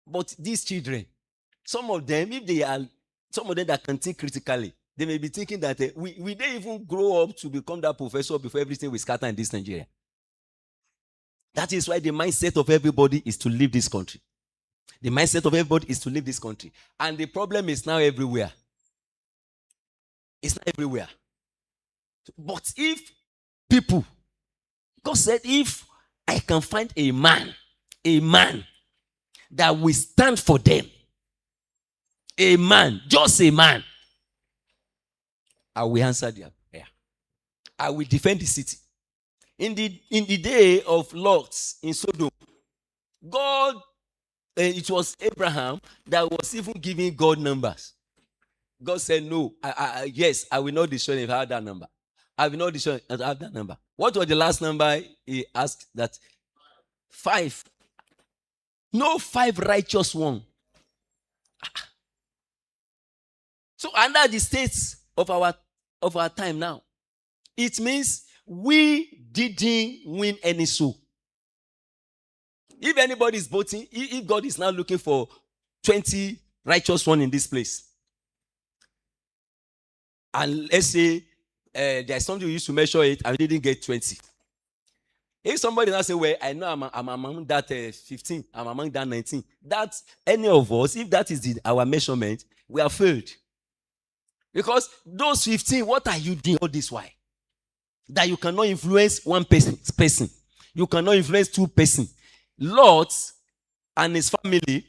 But these children, some of them that can think critically, they may be thinking that we don't even grow up to become that professor before everything will scatter in this Nigeria. That is why the mindset of everybody is to leave this country. The mindset of everybody is to leave this country. And the problem is now everywhere. It's not everywhere. But if people, God said, if I can find a man that will stand for them, a man, just a man, I will answer their prayer. I will defend the city. In the day of Lot in Sodom, God, it was Abraham that was even giving God numbers. God said, no, yes, I will not destroy if I have that number. I will not destroy if I have that number. What was the last number he asked? That 5. No 5 righteous one. So under the states of our time now, it means we didn't win any soul. If anybody is voting, if God is now looking for 20 righteous one in this place, and let's say there's something we used to measure it and we didn't get 20. If somebody now say, well, I know I'm among that 15, I'm among that 19, that's any of us, if that is our measurement, we are failed. Because those 15, what are you doing all this while? That you cannot influence one person. You cannot influence 2 persons. Lot and his family,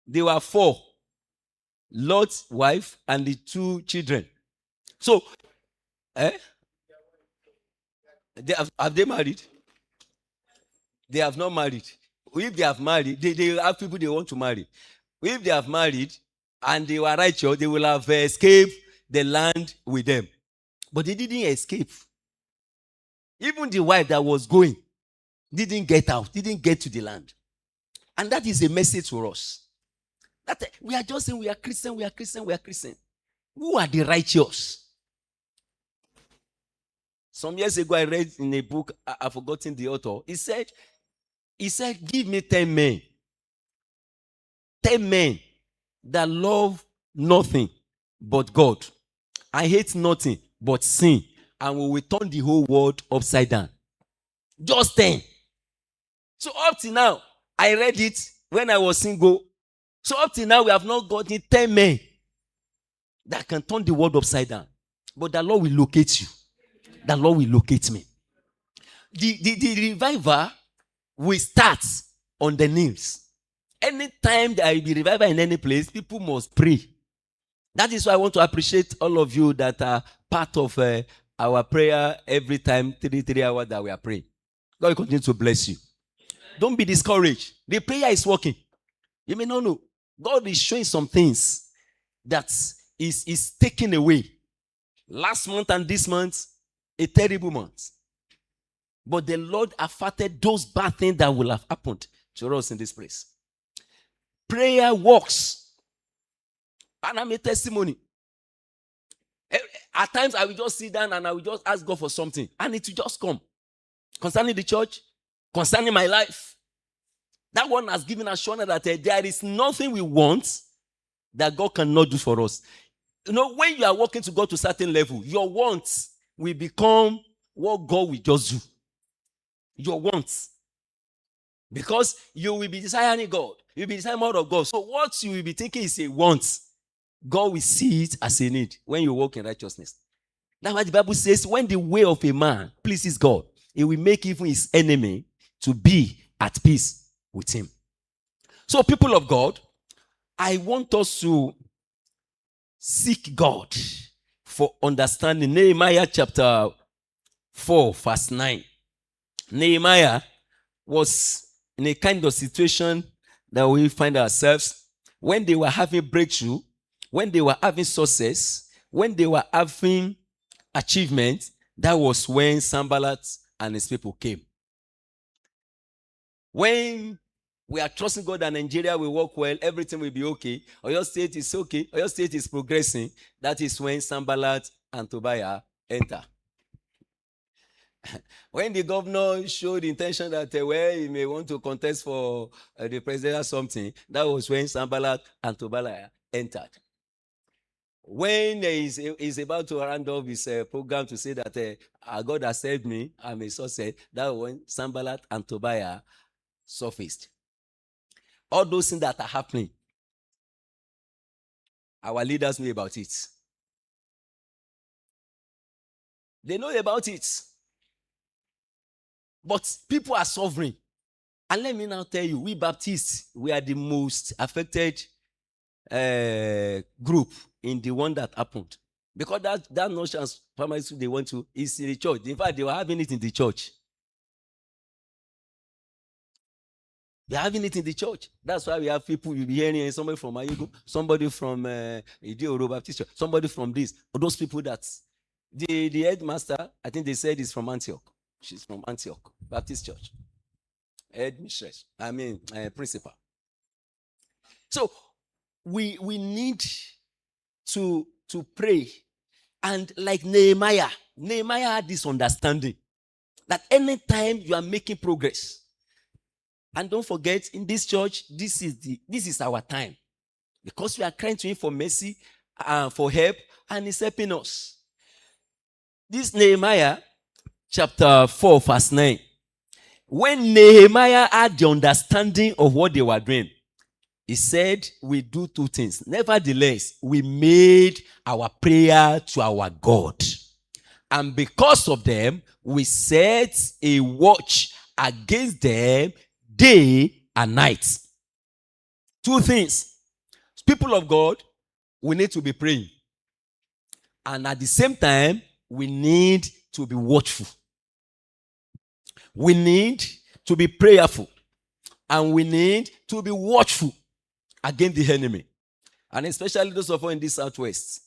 they were 4. Lot's wife and the 2 children. So, have they married? They have not married. If they have married, they have people they want to marry. If they have married and they were righteous, they will have escaped the land with them. But they didn't escape. Even the wife that was going didn't get out, didn't get to the land. And that is a message for us. That we are just saying we are Christian, we are Christian, we are Christian. Who are the righteous? Some years ago, I read in a book, I've forgotten the author. He said, give me 10 men. 10 men that love nothing but God. I hate nothing but sin. And we will turn the whole world upside down. Just 10. So up till now, I read it when I was single. So up till now, we have not gotten 10 men that can turn the world upside down. But the Lord will locate you. The Lord will locate me. The revival will start on the knees. Anytime there will be revival in any place, people must pray. That is why I want to appreciate all of you that are part of our prayer every time, 3 hours that we are praying. God will continue to bless you. Don't be discouraged. The prayer is working. You may not know. God is showing some things that is taken away. Last month and this month, a terrible month. But the Lord averted those bad things that will have happened to us in this place. Prayer works. And I'm a testimony. At times, I will just sit down and I will just ask God for something. And it will just come. Concerning the church, concerning my life. That one has given assurance that there is nothing we want that God cannot do for us. You know, when you are walking to God to a certain level, your wants will become what God will just do. Your wants. Because you will be desiring God. You will be desiring more of God. So what you will be thinking is a want. God will see it as a need when you walk in righteousness. That's why the Bible says, when the way of a man pleases God, it will make even his enemy to be at peace with him. So, people of God, I want us to seek God for understanding. Nehemiah chapter 4, verse 9. Nehemiah was in a kind of situation that we find ourselves when they were having breakthrough, when they were having success, when they were having achievement. That was when Sanballat and his people came. When we are trusting God that Nigeria will work well, everything will be okay, or your state is okay, or your state is progressing, that is when Sanballat and Tobiah enter. When the governor showed intention that he may want to contest for the president or something, that was when Sanballat and Tobiah entered. When he's about to round off his program to say that God has saved me, I'm a success, that was when Sanballat and Tobiah surfaced. All those things that are happening, our leaders know about it. They know about it. But people are suffering. And let me now tell you, we Baptists, we are the most affected group in the one that happened. Because that notions primary school they went to is in the church. In fact, they were having it in the church. They're having it in the church. That's why we have people, you'll be hearing somebody from Ayugu, somebody from Idioro Baptist Church, somebody from this. Those people that the headmaster, I think they said is from Antioch. She's from Antioch Baptist Church. Headmistress, principal. So we need to pray. And like Nehemiah had this understanding that anytime you are making progress, and don't forget, in this church, this is our time. Because we are crying to him for mercy, for help, and he's helping us. This Nehemiah chapter 4, verse 9. When Nehemiah had the understanding of what they were doing, he said, we do two things. Nevertheless, we made our prayer to our God. And because of them, we set a watch against them day and night. Two things. People of God, we need to be praying. And at the same time, we need to be watchful. We need to be prayerful. And we need to be watchful against the enemy. And especially those of us in the Southwest.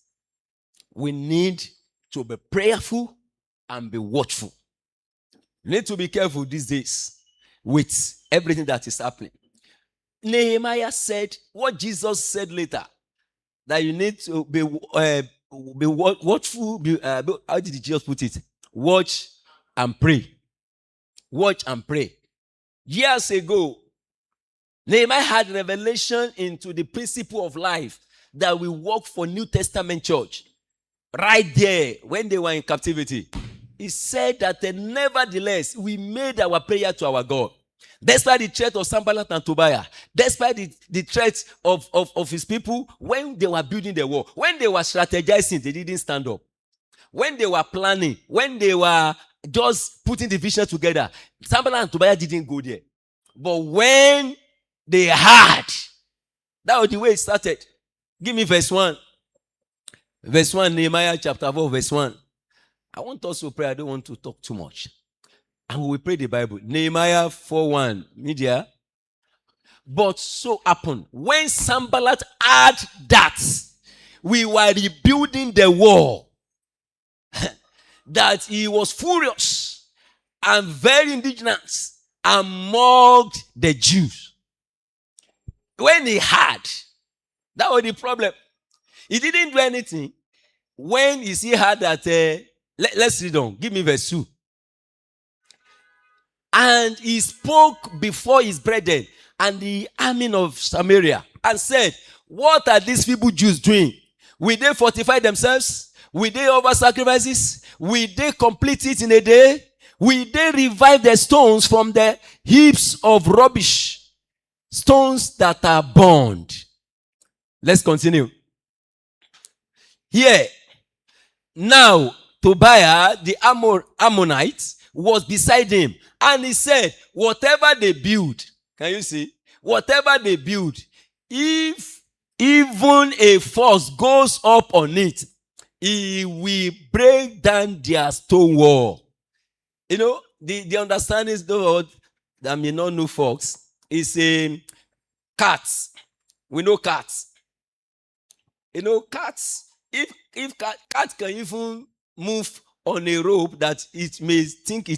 We need to be prayerful and be watchful. You need to be careful these days with everything that is happening. Nehemiah said what Jesus said later, that you need to be watchful. How did Jesus put it? Watch and pray. Watch and pray. Years ago, Nehemiah had revelation into the principle of life that we work for New Testament church. Right there, when they were in captivity, he said that nevertheless, we made our prayer to our God. Despite the threat of Sanballat and Tobiah, despite the threat of his people, when they were building the wall, when they were strategizing, they didn't stand up. When they were planning, when they were just putting the vision together, Sanballat and Tobiah didn't go there. But when they had, that was the way it started. Give me verse 1. Verse 1, Nehemiah chapter 4, verse 1. I want us to pray. I don't want to talk too much. And we will pray the Bible. Nehemiah 4:1. Media. But so happened, when Sanballat heard that we were rebuilding the wall, that he was furious and very indignant and mocked the Jews. When he heard, that was the problem. He didn't do anything. When he heard that, let's read on. Give me verse 2. And he spoke before his brethren and the army of Samaria and said, what are these feeble Jews doing? Will they fortify themselves? Will they offer sacrifices? Will they complete it in a day? Will they revive the stones from the heaps of rubbish? Stones that are burned. Let's continue. Here, now Tobiah, the Ammonite, was beside him. And he said, whatever they build, can you see? Whatever they build, if even a force goes up on it, he will break down their stone wall. You know, the understanding is that may not know folks, is cats. We know cats. You know, cats, if cats can even move on a rope that it may think it